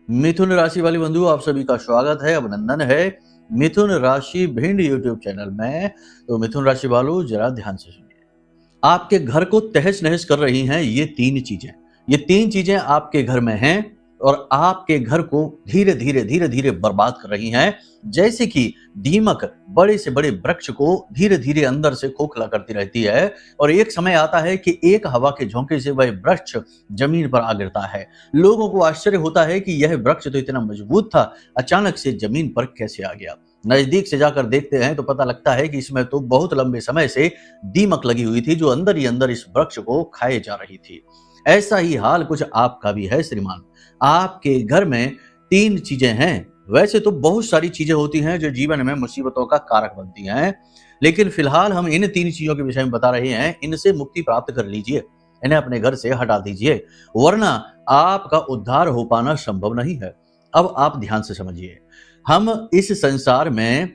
मिथुन राशि वाले बंधु, आप सभी का स्वागत है, अभिनंदन है मिथुन राशि भिंड यूट्यूब चैनल में। तो मिथुन राशि वालों, जरा ध्यान से सुनिए। आपके घर को तहस नहस कर रही हैं ये तीन चीजें आपके घर में हैं और आपके घर को धीरे धीरे बर्बाद कर रही हैं। जैसे कि दीमक बड़े से बड़े वृक्ष को धीरे धीरे अंदर से खोखला करती रहती है और एक समय आता है कि एक हवा के झोंके से वह वृक्ष जमीन पर आ गिरता है। लोगों को आश्चर्य होता है कि यह वृक्ष तो इतना मजबूत था, अचानक से जमीन पर कैसे आ गया। नजदीक से जाकर देखते हैं तो पता लगता है कि इसमें तो बहुत लंबे समय से दीमक लगी हुई थी, जो अंदर ही अंदर इस वृक्ष को खाए जा रही थी। ऐसा ही हाल कुछ आपका भी है श्रीमान। आपके घर में तीन चीजें हैं। वैसे तो बहुत सारी चीजें होती हैं जो जीवन में मुसीबतों का कारक बनती हैं, लेकिन फिलहाल हम इन तीन चीजों के विषय में बता रहे हैं। इनसे मुक्ति प्राप्त कर लीजिए, इन्हें अपने घर से हटा दीजिए, वरना आपका उद्धार हो पाना संभव नहीं है। अब आप ध्यान से समझिए, हम इस संसार में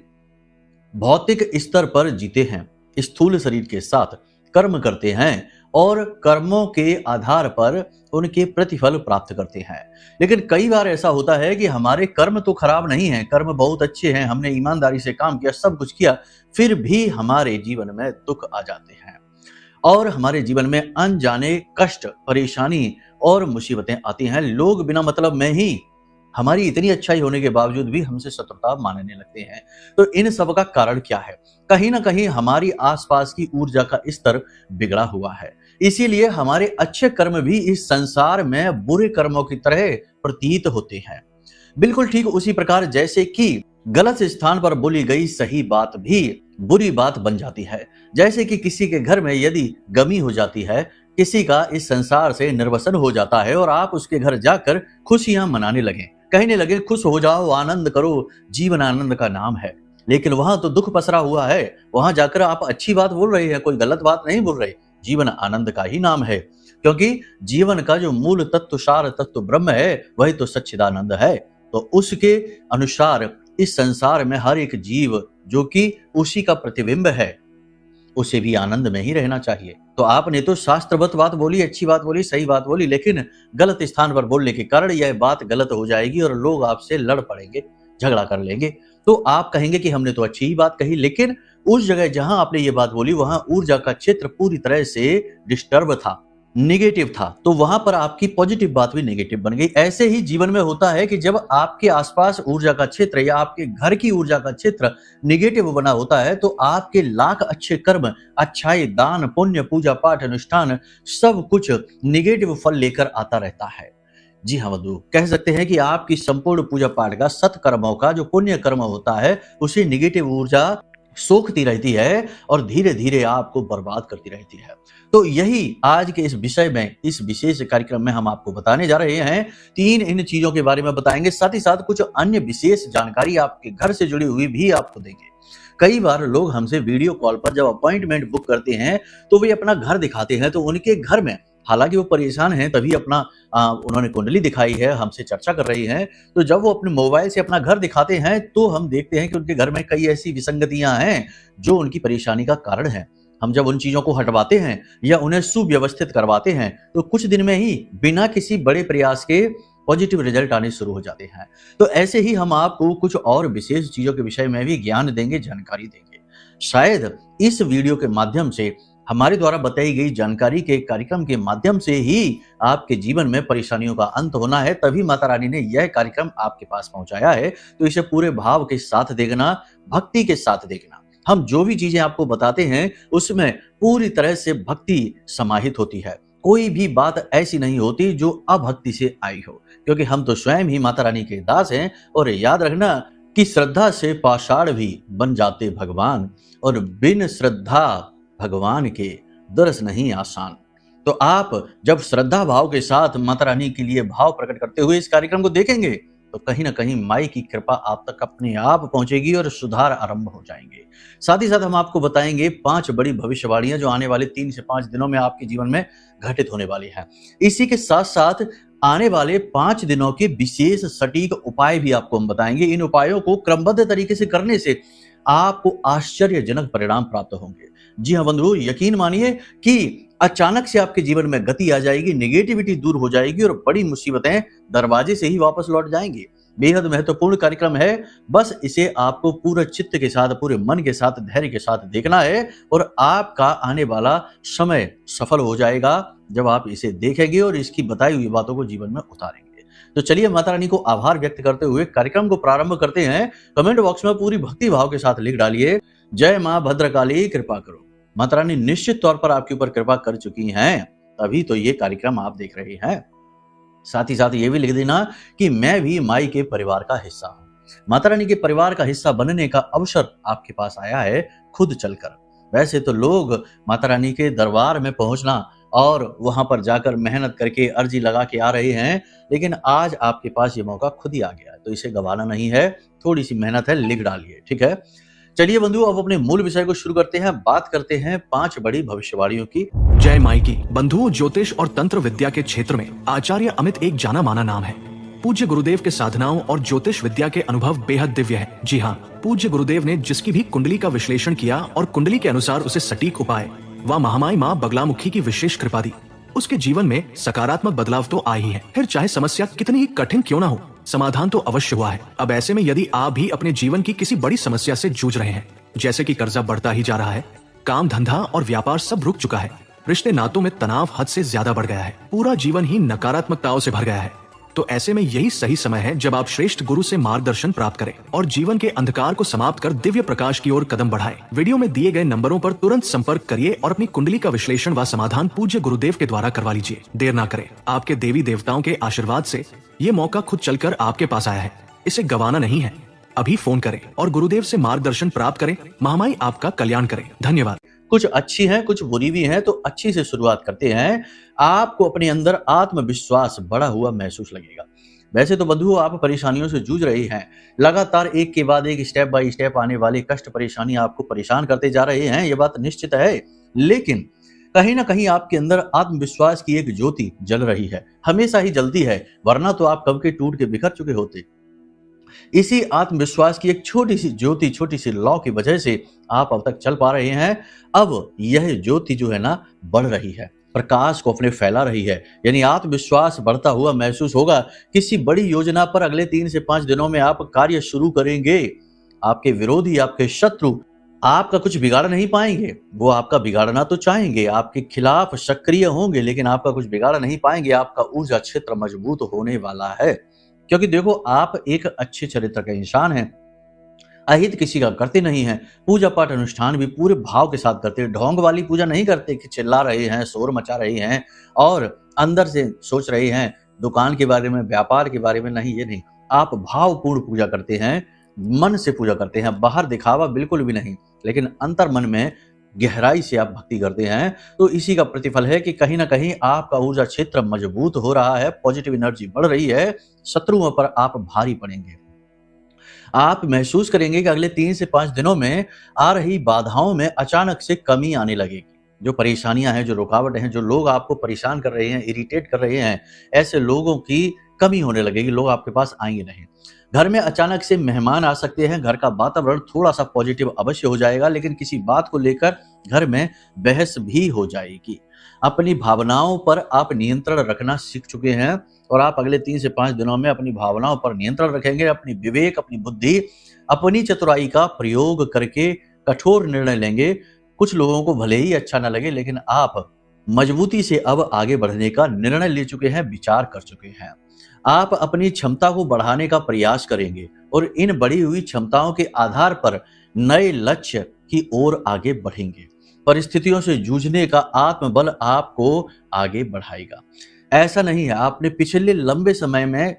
भौतिक स्तर पर जीते हैं, स्थूल शरीर के साथ कर्म करते हैं और कर्मों के आधार पर उनके प्रतिफल प्राप्त करते हैं। लेकिन कई बार ऐसा होता है कि हमारे कर्म तो खराब नहीं हैं, कर्म बहुत अच्छे हैं, हमने ईमानदारी से काम किया, सब कुछ किया, फिर भी हमारे जीवन में दुख आ जाते हैं और हमारे जीवन में अनजाने कष्ट, परेशानी और मुसीबतें आती हैं। लोग बिना मतलब में ही हमारी इतनी अच्छाई होने के बावजूद भी हमसे शत्रुता मानने लगते हैं। तो इन सब का कारण क्या है? कहीं ना कहीं हमारी आसपास की ऊर्जा का स्तर बिगड़ा हुआ है। इसीलिए हमारे अच्छे कर्म भी इस संसार में बुरे कर्मों की तरह प्रतीत होते हैं। बिल्कुल ठीक उसी प्रकार जैसे कि गलत स्थान पर बोली गई सही बात भी बुरी बात बन जाती है। जैसे कि किसी के घर में यदि गमी हो जाती है, किसी का इस संसार से निर्वसन हो जाता है और आप उसके घर जाकर खुशियां मनाने लगे, कहने लगे खुश हो जाओ, आनंद करो, जीवन आनंद का नाम है, लेकिन वहां तो दुख पसरा हुआ है। वहां जाकर आप अच्छी बात बोल रहे हैं, कोई गलत बात नहीं बोल रहे, जीवन आनंद का ही नाम है, क्योंकि जीवन का जो मूल तत्व, सार तत्व ब्रह्म है, वही तो सच्चिदानंद है। तो उसके अनुसार इस संसार में हर एक जीव जो कि उसी का प्रतिबिंब है, उसे भी आनंद में ही रहना चाहिए। तो आपने तो शास्त्रवत बात बोली, अच्छी बात बोली, सही बात बोली, लेकिन गलत स्थान पर बोलने के कारण यह बात गलत हो जाएगी और लोग आपसे लड़ पड़ेंगे, झगड़ा कर लेंगे। तो आप कहेंगे कि हमने तो अच्छी ही बात कही, लेकिन उस जगह जहां आपने ये बात बोली वहां ऊर्जा का क्षेत्र पूरी तरह से डिस्टर्ब था, नेगेटिव था, तो वहां पर आपकी पॉजिटिव बात भी नेगेटिव बन गई। ऐसे ही जीवन में होता है कि जब आपके आसपास ऊर्जा का क्षेत्र या आपके घर की ऊर्जा का क्षेत्र नेगेटिव बना होता है, तो आपके लाख अच्छे कर्म, अच्छाई, दान, पुण्य, पूजा पाठ, अनुष्ठान, सब कुछ नेगेटिव फल लेकर आता रहता है। जी हाँ बंधु, कह सकते हैं कि आपकी संपूर्ण पूजा पाठ का, सत्कर्मों का जो पुण्य कर्म होता है, उसे नेगेटिव ऊर्जा सोखती रहती है और धीरे धीरे आपको बर्बाद करती रहती है। तो यही आज के इस विषय में, इस विशेष कार्यक्रम में हम आपको बताने जा रहे हैं। तीन इन चीजों के बारे में बताएंगे, साथ ही साथ कुछ अन्य विशेष जानकारी आपके घर से जुड़ी हुई भी आपको देंगे। कई बार लोग हमसे वीडियो कॉल पर जब अपॉइंटमेंट बुक करते हैं तो वे अपना घर दिखाते हैं, तो उनके घर में, हालांकि वो परेशान हैं, तभी अपना उन्होंने कुंडली दिखाई है, हमसे चर्चा कर रही हैं, तो जब वो अपने मोबाइल से अपना घर दिखाते हैं तो हम देखते हैं कि उनके घर में कई ऐसी विसंगतियां हैं जो उनकी परेशानी का कारण है। हम जब उन चीजों को हटवाते हैं या उन्हें सुव्यवस्थित करवाते हैं तो कुछ दिन में ही बिना किसी बड़े प्रयास के पॉजिटिव रिजल्ट आने शुरू हो जाते हैं। तो ऐसे ही हम आपको कुछ और विशेष चीजों के विषय में भी ज्ञान देंगे, जानकारी देंगे। शायद इस वीडियो के माध्यम से, हमारे द्वारा बताई गई जानकारी के कार्यक्रम के माध्यम से ही आपके जीवन में परेशानियों का अंत होना है, तभी माता रानी ने यह कार्यक्रम आपके पास पहुंचाया है। तो इसे पूरे भाव के साथ देखना, भक्ति के साथ देखना। हम जो भी चीजें आपको बताते हैं उसमें पूरी तरह से भक्ति समाहित होती है, कोई भी बात ऐसी नहीं होती जो अभक्ति से आई हो, क्योंकि हम तो स्वयं ही माता रानी के दास हैं। और याद रखना कि श्रद्धा से पाषाण भी बन जाते भगवान, और बिन श्रद्धा भगवान के दर्श नहीं आसान। तो आप जब श्रद्धा भाव के साथ माता रानी के लिए भाव प्रकट करते हुए इस कार्यक्रम को देखेंगे तो कहीं ना कहीं माई की कृपा आप तक अपने आप पहुंचेगी और सुधार आरंभ हो जाएंगे। साथ ही साथ हम आपको बताएंगे 5 बड़ी भविष्यवाणियां जो आने वाले 3 से 5 दिनों में आपके जीवन में घटित होने वाली है। इसी के साथ साथ आने वाले 5 दिनों के विशेष सटीक उपाय भी आपको हम बताएंगे। इन उपायों को क्रमबद्ध तरीके से करने से आपको आश्चर्यजनक परिणाम प्राप्त होंगे। जी हाँ बंधु, यकीन मानिए कि अचानक से आपके जीवन में गति आ जाएगी, नेगेटिविटी दूर हो जाएगी और बड़ी मुसीबतें दरवाजे से ही वापस लौट जाएंगी। बेहद महत्वपूर्ण कार्यक्रम है, बस इसे आपको पूरे चित्त के साथ, पूरे मन के साथ, धैर्य के साथ देखना है और आपका आने वाला समय सफल हो जाएगा जब आप इसे देखेंगे और इसकी बताई हुई बातों को जीवन में उतारेंगे। तो चलिए माता रानी को आभार व्यक्त करते हुए कार्यक्रम को प्रारंभ करते हैं। कमेंट बॉक्स में पूरी भक्ति भाव के साथ लिख डालिए, जय मां भद्रकाली कृपा करो। माता रानी निश्चित तौर पर आपके ऊपर कृपा कर चुकी हैं, तभी तो ये कार्यक्रम आप देख रहे हैं। साथ ही साथ ये भी लिख देना कि मैं भी माई के परिवार का हिस्सा हूं। माता रानी के परिवार का हिस्सा बनने का अवसर आपके पास आया है खुद चलकर। वैसे तो लोग माता रानी के दरबार में पहुंचना और वहां पर जाकर मेहनत करके अर्जी लगा के आ रहे हैं, लेकिन आज आपके पास ये मौका खुद ही आ गया है, तो इसे गंवाना नहीं है। थोड़ी सी मेहनत है, लिख डालिए, ठीक है। चलिए बंधु, अब अपने मूल विषय को शुरू करते हैं। बात करते हैं 5 बड़ी भविष्यवाणियों की। जय माई की। बंधुओं, ज्योतिष और तंत्र विद्या के क्षेत्र में आचार्य अमित एक जाना माना नाम है। पूज्य गुरुदेव के साधनाओं और ज्योतिष विद्या के अनुभव बेहद दिव्य है। जी हाँ, पूज्य गुरुदेव ने जिसकी भी कुंडली का विश्लेषण किया और कुंडली के अनुसार उसे सटीक उपाय व महामाई माँ बगलामुखी की विशेष कृपा दी, उसके जीवन में सकारात्मक बदलाव तो आए ही है। फिर चाहे समस्या कितनी ही कठिन क्यों ना हो, समाधान तो अवश्य हुआ है। अब ऐसे में यदि आप भी अपने जीवन की किसी बड़ी समस्या से जूझ रहे हैं, जैसे कि कर्जा बढ़ता ही जा रहा है, काम धंधा और व्यापार सब रुक चुका है, रिश्ते नातों में तनाव हद से ज्यादा बढ़ गया है, पूरा जीवन ही नकारात्मकताओं से भर गया है, तो ऐसे में यही सही समय है जब आप श्रेष्ठ गुरु से मार्गदर्शन प्राप्त करें और जीवन के अंधकार को समाप्त कर दिव्य प्रकाश की ओर कदम बढ़ाएं। वीडियो में दिए गए नंबरों पर तुरंत संपर्क करिए और अपनी कुंडली का विश्लेषण व समाधान पूज्य गुरुदेव के द्वारा करवा लीजिए। देर ना करें, आपके देवी देवताओं के आशीर्वाद से ये मौका खुद चलकर आपके पास आया है, इसे गंवाना नहीं है। अभी फोन करें और गुरुदेव से मार्गदर्शन प्राप्त करें। महामाई आपका कल्याण करें। धन्यवाद। कुछ अच्छी हैं, कुछ बुरी भी हैं, तो अच्छी से शुरुआत करते हैं। आपको अपने अंदर आत्मविश्वास बढ़ा हुआ महसूस लगेगा। वैसे तो बंधुओं, आप परेशानियों से जूझ रहे हैं, लगातार एक के बाद एक स्टेप बाय स्टेप आने वाले कष्ट परेशानी आपको परेशान करते जा रहे हैं, ये बात निश्चित है। लेकिन कहीं ना कहीं आपके अंदर आत्मविश्वास की एक ज्योति जल रही है, हमेशा ही जलती है, वरना तो आप कब के टूट के बिखर चुके होते। इसी आत्मविश्वास की एक छोटी सी ज्योति, छोटी सी लौ की वजह से आप अब तक चल पा रहे हैं। अब यह ज्योति जो है ना, बढ़ रही है, प्रकाश को अपने फैला रही है, यानी आत्मविश्वास बढ़ता हुआ महसूस होगा। किसी बड़ी योजना पर अगले 3 से 5 दिनों में आप कार्य शुरू करेंगे। आपके विरोधी, आपके शत्रु आपका कुछ बिगाड़ नहीं पाएंगे। वो आपका बिगाड़ना तो चाहेंगे, आपके खिलाफ सक्रिय होंगे, लेकिन आपका कुछ बिगाड़ नहीं पाएंगे। आपका ऊर्जा क्षेत्र मजबूत होने वाला है, क्योंकि देखो, आप एक अच्छे चरित्र के इंसान हैं, अहित किसी का करते नहीं हैं। पूजा पाठ अनुष्ठान भी पूरे भाव के साथ करते हैं। ढोंग वाली पूजा नहीं करते कि चिल्ला रहे हैं, शोर मचा रहे हैं और अंदर से सोच रहे हैं दुकान के बारे में, व्यापार के बारे में। नहीं, ये नहीं। आप भावपूर्ण पूजा करते हैं, मन से पूजा करते हैं, बाहर दिखावा बिल्कुल भी नहीं, लेकिन अंतर मन में गहराई से आप भक्ति करते हैं। तो इसी का प्रतिफल है कि कहीं ना कहीं आपका ऊर्जा क्षेत्र मजबूत हो रहा है, पॉजिटिव एनर्जी बढ़ रही है, शत्रुओं पर आप भारी पड़ेंगे। आप महसूस करेंगे कि अगले 3 से 5 दिनों में आ रही बाधाओं में अचानक से कमी आने लगेगी। जो परेशानियां हैं, जो रुकावटें हैं, जो लोग आपको परेशान कर रहे हैं, इरिटेट कर रहे हैं, ऐसे लोगों की कमी होने लगेगी। लोग आपके पास आएंगे नहीं। घर में अचानक से मेहमान आ सकते हैं। घर का वातावरण थोड़ा सा पॉजिटिव अवश्य हो जाएगा, लेकिन किसी बात को लेकर घर में बहस भी हो जाएगी। अपनी भावनाओं पर आप नियंत्रण रखना सीख चुके हैं और आप अगले 3 से 5 दिनों में अपनी भावनाओं पर नियंत्रण रखेंगे। अपनी विवेक, अपनी बुद्धि, अपनी चतुराई का प्रयोग करके कठोर निर्णय लेंगे। कुछ लोगों को भले ही अच्छा न लगे, लेकिन आप मजबूती से अब आगे बढ़ने का निर्णय ले चुके हैं, विचार कर चुके हैं। आप अपनी क्षमता को बढ़ाने का प्रयास करेंगे और इन बढ़ी हुई क्षमताओं के आधार पर नए लक्ष्य की ओर आगे बढ़ेंगे। परिस्थितियों से जूझने का आत्मबल आपको आगे बढ़ाएगा। ऐसा नहीं है, आपने पिछले लंबे समय में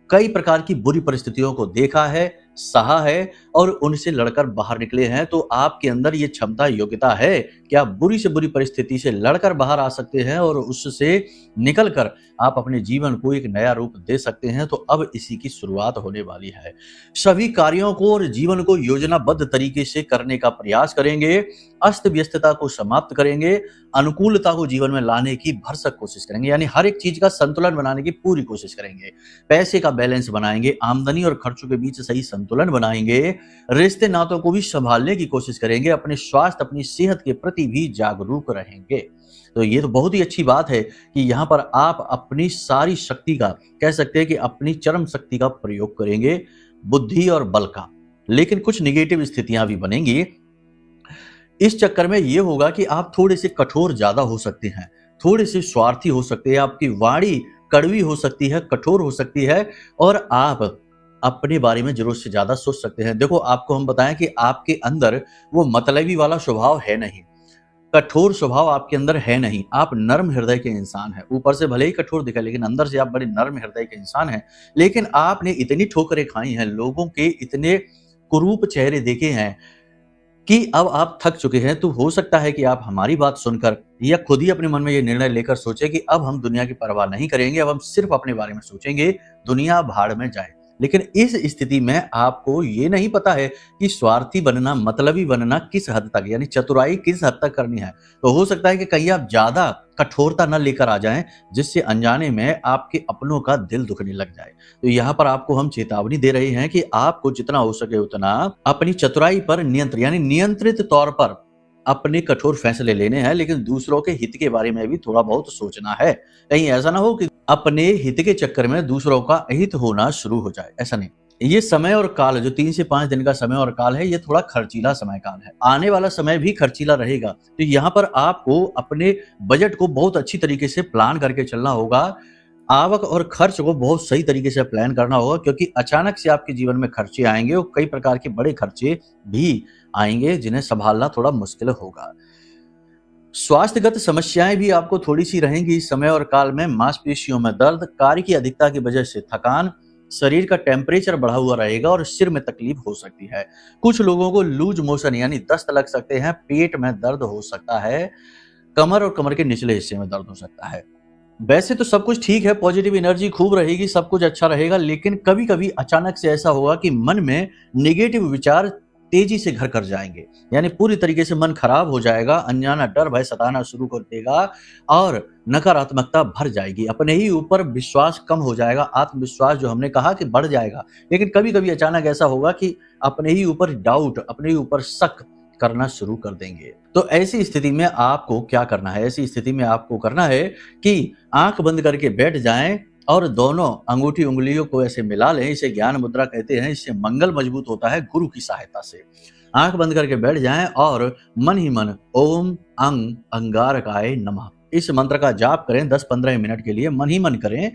कई प्रकार की बुरी परिस्थितियों को देखा है, सहा है और उनसे लड़कर बाहर निकले हैं। तो आपके अंदर ये क्षमता, योग्यता है कि आप बुरी से बुरी परिस्थिति से लड़कर बाहर आ सकते हैं और उससे निकलकर आप अपने जीवन को एक नया रूप दे सकते हैं। तो अब इसी की शुरुआत होने वाली है। सभी कार्यों को और जीवन को योजनाबद्ध तरीके से करने का प्रयास करेंगे। अस्त व्यस्तता को समाप्त करेंगे। अनुकूलता को जीवन में लाने की भरसक कोशिश करेंगे, यानी हर एक चीज का संतुलन बनाने की पूरी कोशिश करेंगे। पैसे का बैलेंस बनाएंगे, आमदनी और खर्चों के बीच सही संतुलन बनाएंगे। रिश्ते नातों को भी संभालने की कोशिश करेंगे। अपने स्वास्थ्य, अपनी सेहत के प्रति भी जागरूक रहेंगे। तो ये तो बहुत ही अच्छी बात है कि यहाँ पर आप अपनी सारी शक्ति का, कह सकते हैं कि अपनी चरम शक्ति का प्रयोग करेंगे, बुद्धि और बल का। लेकिन कुछ निगेटिव स्थितियां भी बनेंगी। इस चक्कर में ये होगा कि आप थोड़े से कठोर ज्यादा हो सकते हैं, थोड़े से स्वार्थी हो सकते हैं, आपकी वाणी कड़वी हो सकती है, कठोर हो सकती है, और आप अपने बारे में जरूरत से ज्यादा सोच सकते हैं। देखो, आपको हम बताएं कि आपके अंदर वो मतलबी वाला स्वभाव है नहीं, कठोर स्वभाव आपके अंदर है नहीं। आप नर्म हृदय के इंसान हैं। ऊपर से भले ही कठोर दिखे, लेकिन अंदर से आप बड़े नर्म हृदय के इंसान हैं। लेकिन आपने इतनी ठोकरें खाई हैं, लोगों के इतने कुरूप चेहरे देखे हैं कि अब आप थक चुके हैं। तो हो सकता है कि आप हमारी बात सुनकर या खुद ही अपने मन में ये निर्णय लेकर सोचे कि अब हम दुनिया की परवाह नहीं करेंगे, अब हम सिर्फ अपने बारे में सोचेंगे, दुनिया भाड़ में जाए। लेकिन इस स्थिति में आपको ये नहीं पता है कि स्वार्थी बनना, मतलबी बनना किस हद तक, यानी चतुराई किस हद तक करनी है। तो हो सकता है कि कहीं आप ज्यादा कठोरता न लेकर आ जाएं, जिससे अनजाने में आपके अपनों का दिल दुखने लग जाए। तो यहाँ पर आपको हम चेतावनी दे रहे हैं कि आपको जितना हो सके उतना अपनी चतुराई पर नियंत्रण, यानी नियंत्रित तौर पर अपने कठोर फैसले लेने हैं, लेकिन दूसरों के हित के बारे में भी थोड़ा बहुत सोचना है। कहीं ऐसा ना हो कि अपने हित के चक्कर में दूसरों का अहित होना शुरू हो जाए, ऐसा नहीं। ये समय और काल जो 3 से 5 दिन का समय और काल है, ये थोड़ा खर्चीला समय काल है। आने वाला समय भी खर्चीला रहेगा। तो यहाँ पर आपको अपने बजट को बहुत अच्छी तरीके से प्लान करके चलना होगा। आवक और खर्च को बहुत सही तरीके से प्लान करना होगा, क्योंकि अचानक से आपके जीवन में खर्चे आएंगे और कई प्रकार के बड़े खर्चे भी आएंगे, जिन्हें संभालना थोड़ा मुश्किल होगा। स्वास्थ्यगत समस्याएं भी आपको थोड़ी सी रहेंगी इस समय और काल में। मांसपेशियों में दर्द, कार्य की अधिकता की वजह से थकान, शरीर का टेम्परेचर बढ़ा हुआ रहेगा और सिर में तकलीफ हो सकती है। कुछ लोगों को लूज मोशन यानी दस्त लग सकते हैं, पेट में दर्द हो सकता है, कमर और कमर के निचले हिस्से में दर्द हो सकता है। वैसे तो सब कुछ ठीक है, पॉजिटिव एनर्जी खूब रहेगी, सब कुछ अच्छा रहेगा, लेकिन कभी कभी अचानक से ऐसा होगा कि मन में नेगेटिव विचार तेजी से घर कर जाएंगे, यानी पूरी तरीके से मन खराब हो जाएगा, अनजाना डर भय सताना शुरू कर देगा और नकारात्मकता भर जाएगी। अपने ही ऊपर विश्वास कम हो जाएगा, आत्मविश्वास जो हमने कहा कि बढ़ जाएगा। लेकिन कभी कभी अचानक ऐसा होगा कि अपने ही ऊपर डाउट, अपने ही ऊपर शक करना शुरू कर देंगे। तो ऐसी स्थिति में आपको क्या करना है? ऐसी स्थिति में आपको करना है कि आंख बंद करके बैठ जाएं और दोनों अंगूठी उंगलियों को ऐसे मिला लें। इसे ज्ञान मुद्रा कहते हैं। इससे मंगल मजबूत होता है गुरु की सहायता से। आंख बंद करके बैठ जाएं और मन ही मन ओम अंग अंगारकाय नमः इस मंत्र का जाप करें 10-15 मिनट के लिए। मन ही मन करें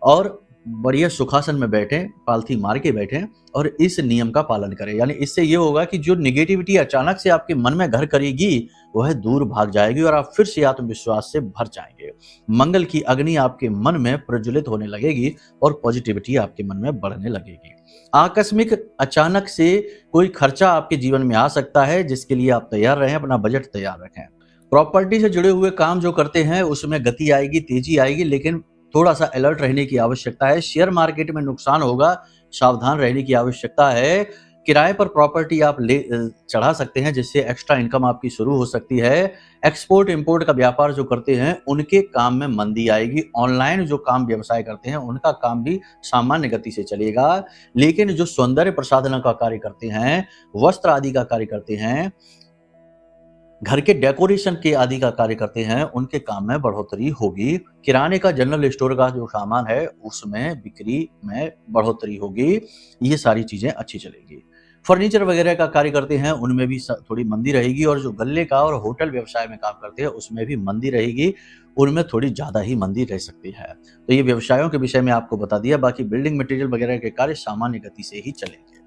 और बढ़िया सुखासन में बैठें, पालथी मार के बैठें और इस नियम का पालन करें। यानी इससे ये होगा कि जो निगेटिविटी अचानक से आपके मन में घर करेगी, वह दूर भाग जाएगी और आप फिर से आत्मविश्वास से भर जाएंगे। मंगल की अग्नि आपके मन में प्रज्वलित होने लगेगी और पॉजिटिविटी आपके मन में बढ़ने लगेगी। आकस्मिक अचानक से कोई खर्चा आपके जीवन में आ सकता है, जिसके लिए आप तैयार रहें, अपना बजट तैयार रखें। प्रॉपर्टी से जुड़े हुए काम जो करते हैं उसमें गति आएगी, तेजी आएगी, लेकिन थोड़ा सा अलर्ट रहने की आवश्यकता है। शेयर मार्केट में नुकसान होगा, सावधान रहने की आवश्यकता है। किराए पर प्रॉपर्टी आप चढ़ा सकते हैं, जिससे एक्स्ट्रा इनकम आपकी शुरू हो सकती है। एक्सपोर्ट इंपोर्ट का व्यापार जो करते हैं उनके काम में मंदी आएगी। ऑनलाइन जो काम व्यवसाय करते हैं उनका काम भी सामान्य गति से चलेगा, लेकिन जो सौंदर्य प्रसाधन का कार्य करते हैं, वस्त्र आदि का कार्य करते हैं, घर के डेकोरेशन के आदि का कार्य करते हैं, उनके काम में बढ़ोतरी होगी। किराने का जनरल स्टोर का जो सामान है उसमें बिक्री में बढ़ोतरी होगी। ये सारी चीजें अच्छी चलेगी। फर्नीचर वगैरह का कार्य करते हैं उनमें भी थोड़ी मंदी रहेगी, और जो गल्ले का और होटल व्यवसाय में काम करते हैं उसमें भी मंदी रहेगी, उनमें थोड़ी ज्यादा ही मंदी रह सकती है। तो ये व्यवसायों के विषय में आपको बता दिया। बाकी बिल्डिंग मटेरियल वगैरह के कार्य सामान्य गति से ही चलेंगे।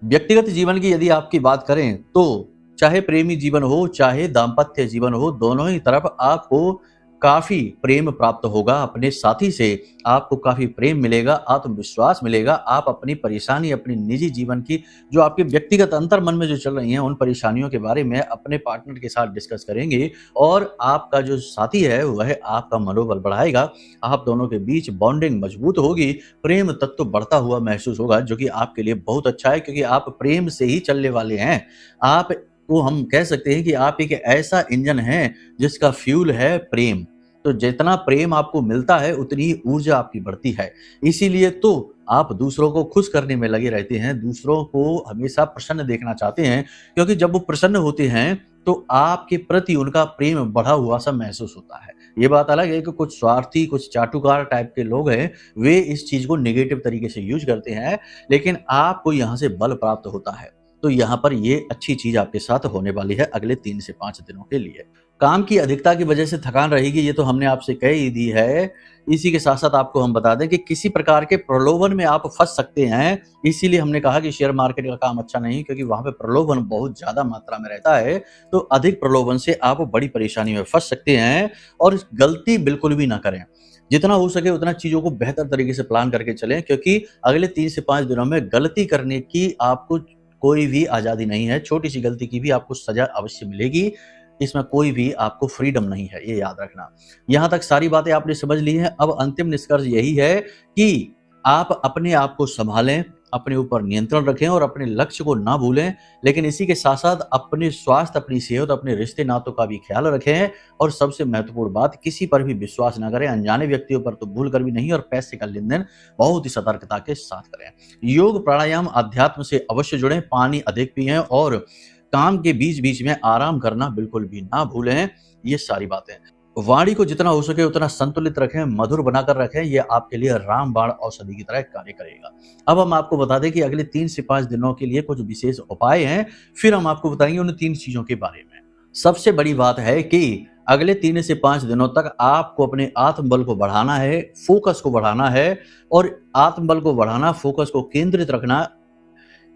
व्यक्तिगत जीवन की यदि आपकी बात करें तो चाहे प्रेमी जीवन हो चाहे दाम्पत्य जीवन हो, दोनों ही तरफ आपको काफी प्रेम प्राप्त होगा अपने साथी से। आपको काफी प्रेम मिलेगा, आत्मविश्वास मिलेगा। आप अपनी परेशानी, अपनी निजी जीवन की जो आपके व्यक्तिगत अंतर मन में जो चल रही हैं उन परेशानियों के बारे में अपने पार्टनर के साथ डिस्कस करेंगे, और आपका जो साथी है वह आपका मनोबल बढ़ाएगा। आप दोनों के बीच बॉन्डिंग मजबूत होगी, प्रेम तत्व बढ़ता हुआ महसूस होगा, जो कि आपके लिए बहुत अच्छा है, क्योंकि आप प्रेम से ही चलने वाले हैं। आप तो हम कह सकते हैं कि आप एक ऐसा इंजन है जिसका फ्यूल है प्रेम। तो जितना प्रेम आपको मिलता है उतनी ही ऊर्जा आपकी बढ़ती है। इसीलिए तो आप दूसरों को खुश करने में लगे रहते हैं, दूसरों को हमेशा प्रसन्न देखना चाहते हैं, क्योंकि जब वो प्रसन्न होते हैं तो आपके प्रति उनका प्रेम बढ़ा हुआ सा महसूस होता है। ये बात अलग है कि कुछ स्वार्थी, कुछ चाटुकार टाइप के लोग हैं, वे इस चीज़ को नेगेटिव तरीके से यूज़ करते हैं, लेकिन आपको यहाँ से बल प्राप्त होता है। तो यहाँ पर ये अच्छी चीज़ आपके साथ होने वाली है अगले 3 से 5 दिनों के लिए। काम की अधिकता की वजह से थकान रहेगी, ये तो हमने आपसे कह ही दी है। इसी के साथ-साथ आपको हम बता दें कि किसी प्रकार के प्रलोभन में आप फँस सकते हैं, इसीलिए हमने कहा कि शेयर मार्केट का काम अच्छा नहीं, क्योंकि वहाँ पे प्रलोभन बहुत ज़्यादा मात्रा में रहता है, तो अधिक प्रलोभन से आप बड़ी परेशानी में फँस सकते हैं और गलती बिल्कुल भी ना करें। जितना हो सके उतना चीज़ों को बेहतर तरीके से प्लान करके चलें, क्योंकि अगले 3 से 5 दिनों में गलती करने की आपको कोई भी आज़ादी नहीं है। छोटी-सी गलती की भी आपको सज़ा अवश्य मिलेगी। इसमें कोई भी आपको फ्रीडम नहीं है, ये याद रखना। यहाँ तक सारी बातें आपने समझ ली हैं। अब अंतिम निष्कर्ष यही है कि आप अपने आप को सँभालें, अपने ऊपर नियंत्रण रखें और अपने लक्ष्य को ना भूलें। लेकिन इसी के साथ-साथ अपने स्वास्थ्य, अपनी सेहत, अपने रिश्ते-नातों का भी ख़्याल रखें और सबसे महत्वपूर्ण बात, किसी पर भी विश्वास ना करें, अनजाने व्यक्तियों पर तो भूल कर भी नहीं, और पैसे का लेन-देन बहुत ही सतर्कता के साथ करें। योग, प्राणायाम, अध्यात्म से अवश्य जुड़ें, पानी अधिक पिएँ और काम के बीच-बीच में आराम करना बिल्कुल भी ना भूलें। ये सारी बातें। वाणी को जितना हो सके उतना संतुलित रखें, मधुर बनाकर रखें, ये आपके लिए रामबाण औषधि की तरह कार्य करेगा। अब हम आपको बता दें कि अगले 3 से 5 दिनों के लिए कुछ विशेष उपाय हैं, फिर हम आपको बताएँगे उन 3 चीज़ों के बारे में। सबसे बड़ी बात है कि अगले 3 से 5 दिनों तक आपको अपने आत्मबल को बढ़ाना है, फोकस को बढ़ाना है, और आत्मबल को बढ़ाना, फोकस को केंद्रित रखना।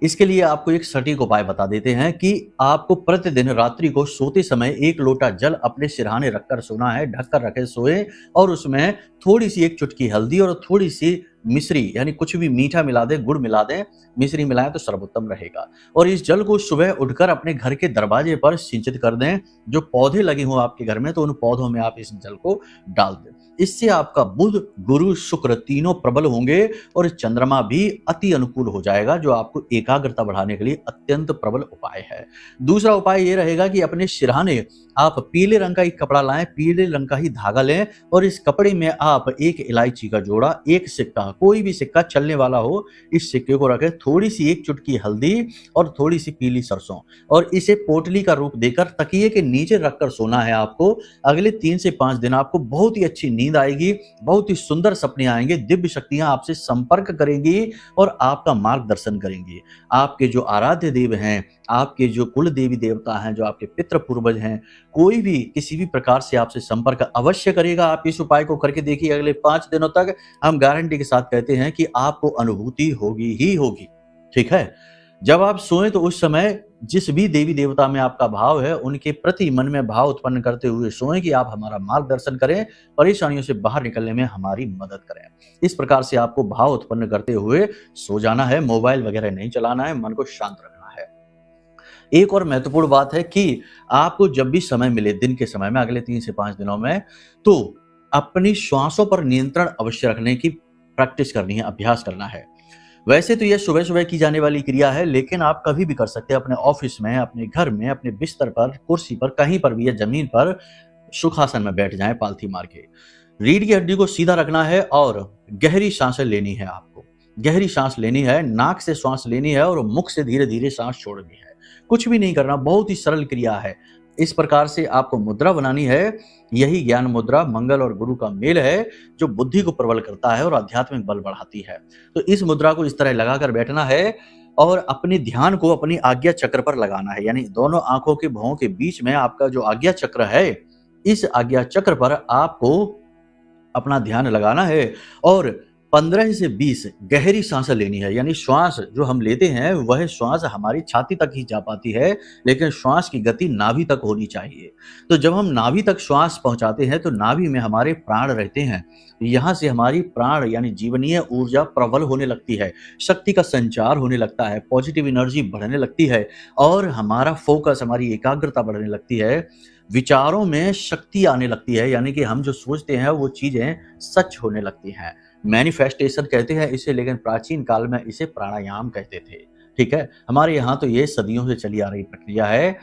इसके लिए आपको एक सटीक उपाय बता देते हैं कि आपको प्रतिदिन रात्रि को सोते समय 1 लोटा जल अपने सिरहाने रखकर सोना है, ढककर रखे सोएं, और उसमें थोड़ी-सी 1 चुटकी हल्दी और थोड़ी-सी मिश्री, यानी कुछ भी मीठा मिला दें, गुड़ मिला दें, मिश्री मिलाएं तो सर्वोत्तम रहेगा। और इस जल को सुबह उठकर अपने घर के दरवाजे पर सिंचित कर दें। जो पौधे लगे हों आपके घर में, तो उन पौधों में आप इस जल को डाल दें। इससे आपका बुध, गुरु, शुक्र तीनों प्रबल होंगे और चंद्रमा भी अति अनुकूल हो जाएगा, जो आपको एकाग्रता बढ़ाने के लिए अत्यंत प्रबल उपाय है। दूसरा उपाय ये रहेगा कि अपने सिरहाने आप पीले रंग का एक कपड़ा लाएं, पीले रंग का ही धागा लें, और इस कपड़े में आप 1 इलायची का जोड़ा, 1 सिक्का, कोई भी सिक्का चलने वाला हो, इस सिक्के को रखें, थोड़ी-सी 1 चुटकी हल्दी और थोड़ी-सी पीली सरसों, और इसे पोटली का रूप देकर तकिए के नीचे रखकर सोना है आपको। अगले 3 से 5 दिन आपको बहुत ही अच्छी नींद आएगी, बहुत ही सुंदर सपने आएंगे, दिव्य शक्तियां आपसे संपर्क करेंगी और आपका मार्गदर्शन करेंगी। आपके जो आराध्य देव हैं, आपके जो कुल देवी देवता हैं, जो आपके पितृ पूर्वज हैं, कोई भी किसी भी प्रकार से आपसे संपर्क अवश्य करेगा। आप इस उपाय को करके देखिए, अगले 5 दिनों तक हम गारंटी के साथ कहते हैं कि आपको अनुभूति होगी ही होगी। ठीक है? जब आप सोएं तो उस समय जिस भी देवी देवता में आपका भाव है, उनके प्रति मन में भाव उत्पन्न करते हुए सोएं कि आप हमारा मार्गदर्शन करें, परेशानियों से बाहर निकलने में हमारी मदद करें। इस प्रकार से आपको भाव उत्पन्न करते हुए सो जाना है, मोबाइल वगैरह नहीं चलाना है, मन को शांत रखना है। एक और महत्वपूर्ण बात है कि आपको जब भी समय मिले दिन के समय में, अगले 3 से 5 दिनों में, तो अपनी श्वासों पर नियंत्रण अवश्य रखने की प्रैक्टिस करनी है, अभ्यास करना है। वैसे तो यह सुबह-सुबह की जाने वाली क्रिया है, लेकिन आप कभी भी कर सकते हैं, अपने ऑफिस में, अपने घर में, अपने बिस्तर पर, कुर्सी पर, कहीं पर भी या जमीन पर सुखासन में बैठ जाएं पालथी मार के। रीढ़ की हड्डी को सीधा रखना है और गहरी सांसें लेनी है आपको। गहरी सांस लेनी है, नाक से श्वास लेनी है और मुख से धीरे-धीरे सांस छोड़नी है। कुछ भी नहीं करना, बहुत ही सरल क्रिया है। इस प्रकार से आपको मुद्रा बनानी है। यही ज्ञान मुद्रा मंगल और गुरु का मेल है, जो बुद्धि को प्रबल करता है और आध्यात्मिक बल बढ़ाती है। तो इस मुद्रा को इस तरह लगाकर बैठना है और अपने ध्यान को अपनी आज्ञा चक्र पर लगाना है, यानी दोनों आंखों के भौं के बीच में आपका जो आज्ञा चक्र है, इस आज्ञा चक्र पर आपको अपना ध्यान लगाना है और 15 से 20 गहरी सांसें लेनी है। यानी श्वास जो हम लेते हैं वह श्वास हमारी छाती तक ही जा पाती है, लेकिन श्वास की गति नाभि तक होनी चाहिए। तो जब हम नाभि तक श्वास पहुंचाते हैं तो नाभि में हमारे प्राण रहते हैं। यहाँ से हमारी प्राण यानी जीवनीय ऊर्जा प्रबल होने लगती है, शक्ति का संचार होने लगता है, पॉजिटिव एनर्जी बढ़ने लगती है और हमारा फोकस, हमारी एकाग्रता बढ़ने लगती है, विचारों में शक्ति आने लगती है, यानी कि हम जो सोचते हैं वो चीजें सच होने लगती हैं। मैनिफेस्टेशन कहते हैं इसे, लेकिन प्राचीन काल में इसे प्राणायाम कहते थे। ठीक है, हमारे यहाँ तो ये सदियों से चली आ रही प्रक्रिया है।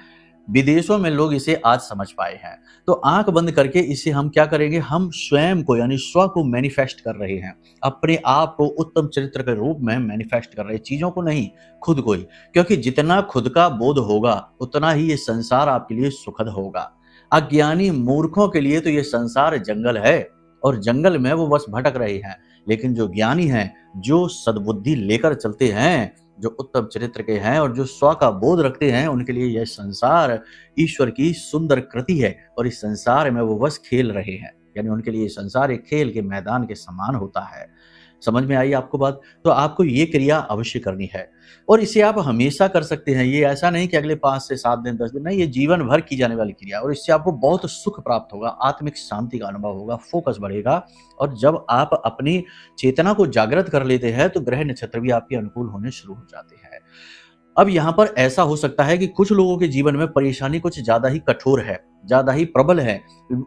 विदेशों में लोग इसे आज समझ पाए हैं। तो आंख बंद करके इसे हम क्या करेंगे, हम स्वयं को यानी स्व को मैनिफेस्ट कर रहे हैं, अपने आप को उत्तम चरित्र के रूप में मैनिफेस्ट कर रहे हैं, चीजों को नहीं, खुद को ही। क्योंकि जितना खुद का बोध होगा उतना ही ये संसार आपके लिए सुखद होगा। अज्ञानी मूर्खों के लिए तो ये संसार जंगल है और जंगल में वो बस भटक रहे हैं, लेकिन जो ज्ञानी हैं, जो सद्बुद्धि लेकर चलते हैं, जो उत्तम चरित्र के हैं और जो स्व का बोध रखते हैं, उनके लिए यह संसार ईश्वर की सुंदर कृति है और इस संसार में वो बस खेल रहे हैं। यानी उनके लिए संसार एक खेल के मैदान के समान होता है। समझ में आई आपको बात? तो आपको ये क्रिया अवश्य करनी है और इसे आप हमेशा कर सकते हैं। ये ऐसा नहीं कि अगले 5 से 7 दिन 10 दिन, नहीं, ये जीवन भर की जाने वाली क्रिया और इससे आपको बहुत सुख प्राप्त होगा, आत्मिक शांति का अनुभव होगा, फोकस बढ़ेगा और जब आप अपनी चेतना को जागृत कर लेते हैं तो ग्रह नक्षत्र भी आपके अनुकूल होने शुरू हो जाते हैं। अब यहाँ पर ऐसा हो सकता है कि कुछ लोगों के जीवन में परेशानी कुछ ज्यादा ही कठोर है, ज्यादा ही प्रबल है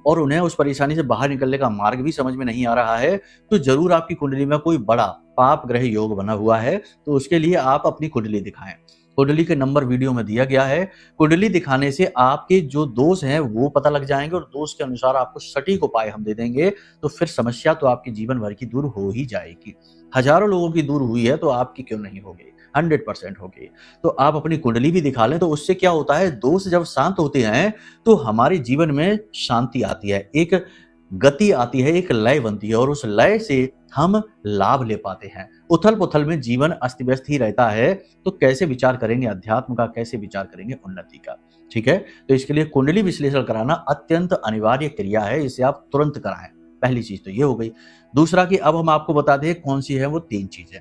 और उन्हें उस परेशानी से बाहर निकलने का मार्ग भी समझ में नहीं आ रहा है। तो जरूर आपकी कुंडली में कोई बड़ा पाप ग्रह योग बना हुआ है, तो उसके लिए आप अपनी कुंडली दिखाएं। कुंडली के नंबर वीडियो में दिया गया है। कुंडली दिखाने से आपके जो दोष हैं वो पता लग जाएंगे और दोष के अनुसार आपको सटीक उपाय हम दे देंगे। तो फिर समस्या तो आपके जीवन भर की दूर हो ही जाएगी। हजारों लोगों की दूर हुई है तो आपकी क्यों नहीं होगी? 100% होगी। तो आप अपनी कुंडली भी दिखा लें। तो उससे क्या होता है, दोष जब शांत होते हैं तो हमारे जीवन में शांति आती है, एक गति आती है, एक लय बनती है और उस लय से हम लाभ ले पाते हैं। उथल पुथल में जीवन अस्त व्यस्त ही रहता है, तो कैसे विचार करेंगे अध्यात्म का, कैसे विचार करेंगे उन्नति का? ठीक है, तो इसके लिए कुंडली विश्लेषण कराना अत्यंत अनिवार्य क्रिया है, इसे आप तुरंत कराएं। पहली चीज तो ये हो गई। दूसरा कि अब हम आपको बताते हैं कौन सी है वो 3 चीजें।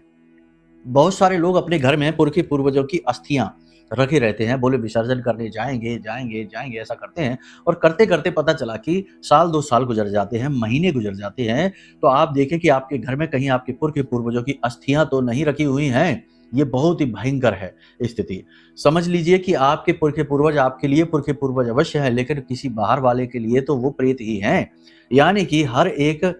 बहुत सारे लोग अपने घर में पुरखे पूर्वजों की अस्थियां रखे रहते हैं, बोले विसर्जन करने जाएंगे जाएंगे जाएंगे, ऐसा करते हैं और करते करते पता चला कि साल 2 साल गुजर जाते हैं, महीने गुजर जाते हैं। तो आप देखें कि आपके घर में कहीं आपके पुरखे पूर्वजों की अस्थियां तो नहीं रखी हुई हैं। ये बहुत ही भयंकर है स्थिति। समझ लीजिए कि आपके पुरखे पूर्वज आपके लिए पुरखे पूर्वज अवश्य है, लेकिन किसी बाहर वाले के लिए तो वो प्रेत ही हैं। यानी कि हर एक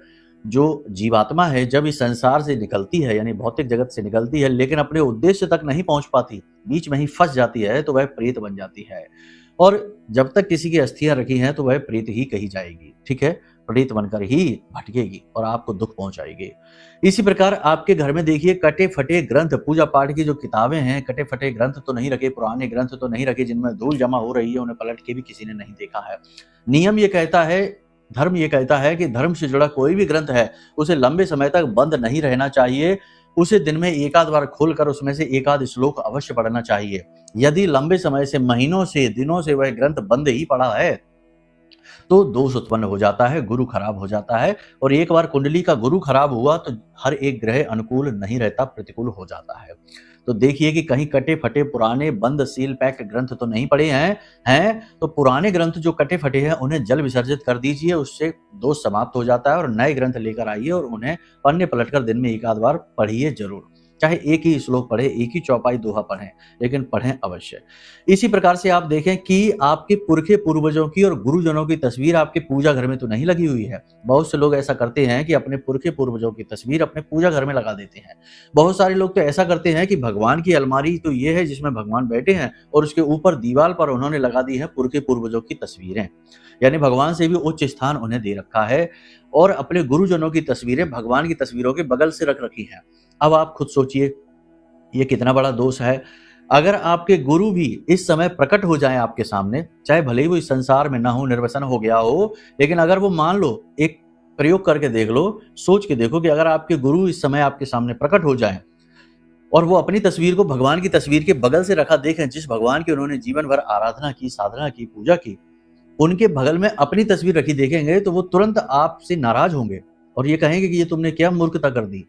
जो जीवात्मा है जब इस संसार से निकलती है, यानी भौतिक जगत से निकलती है, लेकिन अपने उद्देश्य तक नहीं पहुंच पाती, बीच में ही फंस जाती है, तो वह प्रेत बन जाती है। और जब तक किसी की अस्थियां रखी हैं तो वह प्रेत ही कही जाएगी। ठीक है, प्रेत बनकर ही भटकेगी और आपको दुख पहुंचाएगी। इसी प्रकार आपके घर में देखिए कटे फटे ग्रंथ, पूजा पाठ की जो किताबें हैं, कटे फटे ग्रंथ तो नहीं रखे, पुराने ग्रंथ तो नहीं रखे, जिनमें धूल जमा हो रही है, उन्हें पलट के भी किसी ने नहीं देखा है। नियम ये कहता है, धर्म ये कहता है कि धर्म से जुड़ा कोई भी ग्रंथ है उसे लंबे समय तक बंद नहीं रहना चाहिए। उसे दिन में एक आध बार खोलकर उसमें से एक आध श्लोक अवश्य पढ़ना चाहिए। यदि लंबे समय से, महीनों से, दिनों से वह ग्रंथ बंद ही पड़ा है तो दोष उत्पन्न हो जाता है, गुरु खराब हो जाता है। और एक बार कुंडली का गुरु खराब हुआ तो हर एक ग्रह अनुकूल नहीं रहता, प्रतिकूल हो जाता है। तो देखिए कि कहीं कटे फटे पुराने बंद सील पैक ग्रंथ तो नहीं पड़े हैं तो पुराने ग्रंथ जो कटे फटे हैं उन्हें जल विसर्जित कर दीजिए, उससे दोष समाप्त हो जाता है। और नए ग्रंथ लेकर आइए और उन्हें पन्ने पलटकर दिन में एक आध बार पढ़िए जरूर। चाहे एक ही श्लोक पढ़े, एक ही चौपाई दोहा पढ़ें, लेकिन पढ़ें अवश्य। इसी प्रकार से आप देखें कि आपके पुरखे पूर्वजों की और गुरुजनों की तस्वीर आपके पूजा घर में तो नहीं लगी हुई है। बहुत से लोग ऐसा करते हैं कि अपने पुरखे पूर्वजों की तस्वीर अपने पूजा घर में लगा देते हैं। बहुत सारे लोग तो ऐसा करते हैं कि भगवान की अलमारी तो ये है जिसमें भगवान बैठे हैं और उसके ऊपर दीवार पर उन्होंने लगा दी है पुरखे पूर्वजों की तस्वीरें, यानी भगवान से भी उच्च स्थान उन्हें दे रखा है। और अपने गुरुजनों की तस्वीरें भगवान की तस्वीरों के बगल से रख रखी हैं। अब आप खुद सोचिए ये कितना बड़ा दोष है। अगर आपके गुरु भी इस समय प्रकट हो जाएं आपके सामने, चाहे भले ही वो इस संसार में ना हो, निर्वसन हो गया हो, लेकिन अगर वो, मान लो, एक प्रयोग करके देख लो, सोच के देखो कि अगर आपके गुरु इस समय आपके सामने प्रकट हो जाएं और वो अपनी तस्वीर को भगवान की तस्वीर के बगल से रखा देखें, जिस भगवान की उन्होंने जीवन भर आराधना की, साधना की, पूजा की, उनके बगल में अपनी तस्वीर रखी देखेंगे तो वो तुरंत आपसे नाराज होंगे और ये कहेंगे कि ये तुमने क्या मूर्खता कर दी,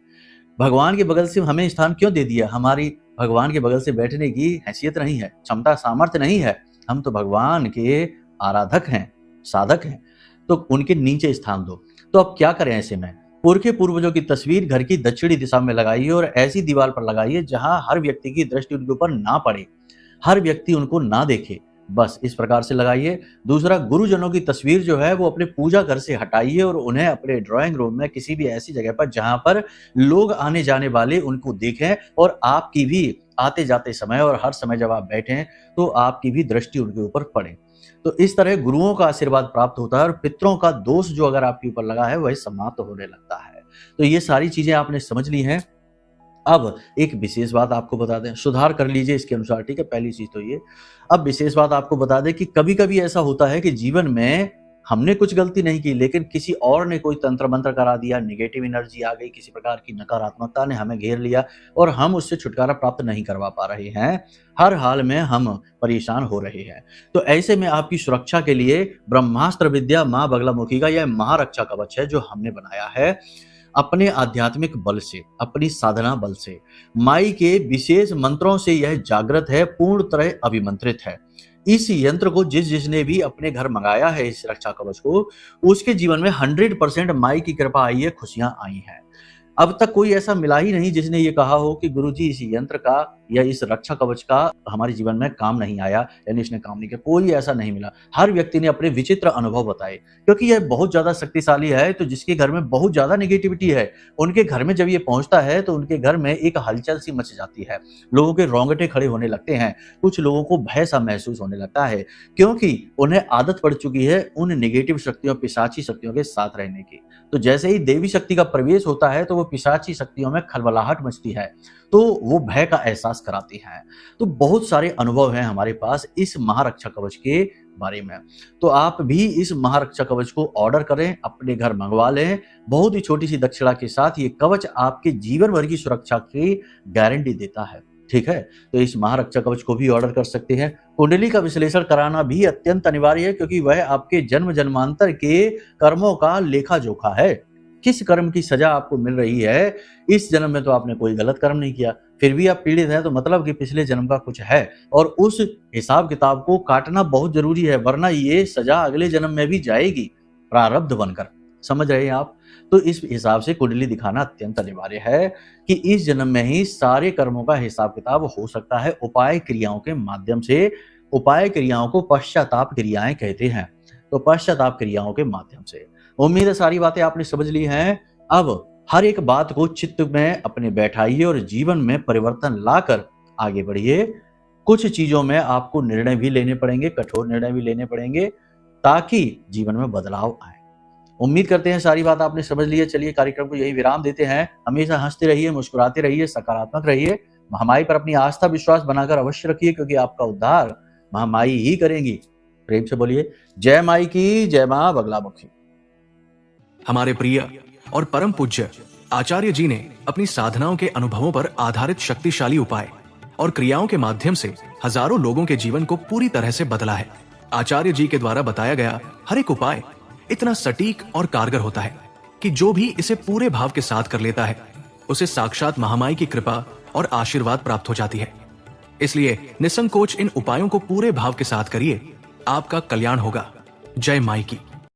भगवान के बगल से हमें स्थान क्यों दे दिया, हमारी भगवान के बगल से बैठने की हैसियत नहीं है, क्षमता सामर्थ्य नहीं है, हम तो भगवान के आराधक हैं, साधक हैं, तो उनके नीचे स्थान दो। तो अब क्या करें ऐसे में? पुरखे पूर्वजों की तस्वीर घर की दक्षिणी दिशा में लगाइए और ऐसी दीवार पर लगाइए जहां हर व्यक्ति की दृष्टि उनके ऊपर ना पड़े, हर व्यक्ति उनको ना देखे, बस इस प्रकार से लगाइए। दूसरा, गुरुजनों की तस्वीर जो है वो अपने पूजा घर से हटाइए और उन्हें अपने ड्राइंग रूम में किसी भी ऐसी जगह पर जहां पर लोग आने जाने वाले उनको देखें और आपकी भी आते जाते समय और हर समय जब आप बैठें तो आपकी भी दृष्टि उनके ऊपर पड़े। तो इस तरह गुरुओं का आशीर्वाद प्राप्त होता है और पितरों का दोष जो अगर आपके ऊपर लगा है वह समाप्त होने लगता है। तो ये सारी चीजें आपने समझ ली हैं। अब एक विशेष बात आपको बता दें, सुधार कर लीजिए इसके अनुसार, ठीक है। पहली चीज तो ये, अब विशेष बात आपको बता दें कि कभी कभी ऐसा होता है कि जीवन में हमने कुछ गलती नहीं की, लेकिन किसी और ने कोई तंत्र मंत्र करा दिया, नेगेटिव एनर्जी आ गई, किसी प्रकार की नकारात्मकता ने हमें घेर लिया और हम उससे छुटकारा प्राप्त नहीं करवा पा रहे हैं। हर हाल में हम परेशान हो रहे हैं। तो ऐसे में आपकी सुरक्षा के लिए ब्रह्मास्त्र विद्या माँ बगलामुखी का यह महारक्षा कवच है जो हमने बनाया है। अपने आध्यात्मिक बल से, अपनी साधना बल से, माई के विशेष मंत्रों से यह जागृत है, पूर्ण तरह अभिमंत्रित है। इस यंत्र को जिसने भी अपने घर मंगाया है, इस रक्षा कवच को, उसके जीवन में 100% माई की कृपा आई है, खुशियां आई हैं। अब तक कोई ऐसा मिला ही नहीं जिसने ये कहा हो कि गुरुजी इस यंत्र का या इस रक्षा कवच का हमारे जीवन में काम नहीं आया, यानी इसने काम नहीं किया। कोई ऐसा नहीं मिला। हर व्यक्ति ने अपने विचित्र अनुभव बताए, क्योंकि यह बहुत ज्यादा शक्तिशाली है। तो जिसके घर में बहुत ज्यादा नेगेटिविटी है, उनके घर में जब ये पहुंचता है तो उनके घर में एक हलचल सी मच जाती है, लोगों के रोंगटे खड़े होने लगते हैं, कुछ लोगों को भय सा महसूस होने लगता है, क्योंकि उन्हें आदत पड़ चुकी है उन नेगेटिव शक्तियों, पिशाची शक्तियों के साथ रहने की। तो जैसे ही देवी शक्ति का प्रवेश होता है तो वो पिशाची शक्तियों में खलबलाहट मचती है, तो वो भय का एहसास कराती हैं। तो बहुत सारे अनुभव हैं हमारे पास इस महारक्षा कवच के बारे में। तो आप भी इस महारक्षा कवच को ऑर्डर करें, अपने घर मंगवा लें। बहुत ही छोटी सी दक्षिणा के साथ ये कवच आपके जीवन भर की सुरक्षा की गारंटी देता है, ठीक है। तो इस महारक्षा कवच को भी ऑर्डर कर सकते हैं। कुंडली का विश्लेषण कराना भी अत्यंत अनिवार्य है, क्योंकि वह आपके जन्म जन्मांतर के कर्मों का लेखा जोखा है। किस कर्म की सजा आपको मिल रही है, इस जन्म में तो आपने कोई गलत कर्म नहीं किया, फिर भी आप पीड़ित हैं, तो मतलब कि पिछले जन्म का कुछ है और उस हिसाब किताब को काटना बहुत जरूरी है, वरना ये सजा अगले जन्म में भी जाएगी, प्रारब्ध बनकर। समझ रहे हैं आप? तो इस हिसाब से कुंडली दिखाना अत्यंत अनिवार्य है कि इस जन्म में ही सारे कर्मों का हिसाब किताब हो सकता है उपाय क्रियाओं के माध्यम से। उपाय क्रियाओं को पश्चाताप क्रियाएं कहते हैं, तो पश्चाताप क्रियाओं के माध्यम से। उम्मीद है सारी बातें आपने समझ ली हैं। अब हर एक बात को चित्त में अपने बैठाइए और जीवन में परिवर्तन लाकर आगे बढ़िए। कुछ चीजों में आपको निर्णय भी लेने पड़ेंगे, कठोर निर्णय भी लेने पड़ेंगे, ताकि जीवन में बदलाव आए। उम्मीद करते हैं सारी बात आपने समझ ली है। चलिए कार्यक्रम को यही विराम देते हैं। हमेशा हंसते रहिए, मुस्कुराते रहिए, सकारात्मक रहिए। महामाई पर अपनी आस्था विश्वास बनाकर अवश्य रखिए, क्योंकि आपका उद्धार महामाई ही करेंगी। प्रेम से बोलिए जय माई की, जय मां बगलामुखी। हमारे प्रिय और परम पूज्य आचार्य जी ने अपनी साधनाओं के अनुभवों पर आधारित शक्तिशाली उपाय और क्रियाओं के माध्यम से हजारों लोगों के जीवन को पूरी तरह से बदला है। आचार्य जी के द्वारा बताया गया हर एक उपाय इतना सटीक और कारगर होता है कि जो भी इसे पूरे भाव के साथ कर लेता है, उसे साक्षात महामाई की कृपा और आशीर्वाद प्राप्त हो जाती है। इसलिए निसंकोच इन उपायों को पूरे भाव के साथ करिए, आपका कल्याण होगा। जय माई की।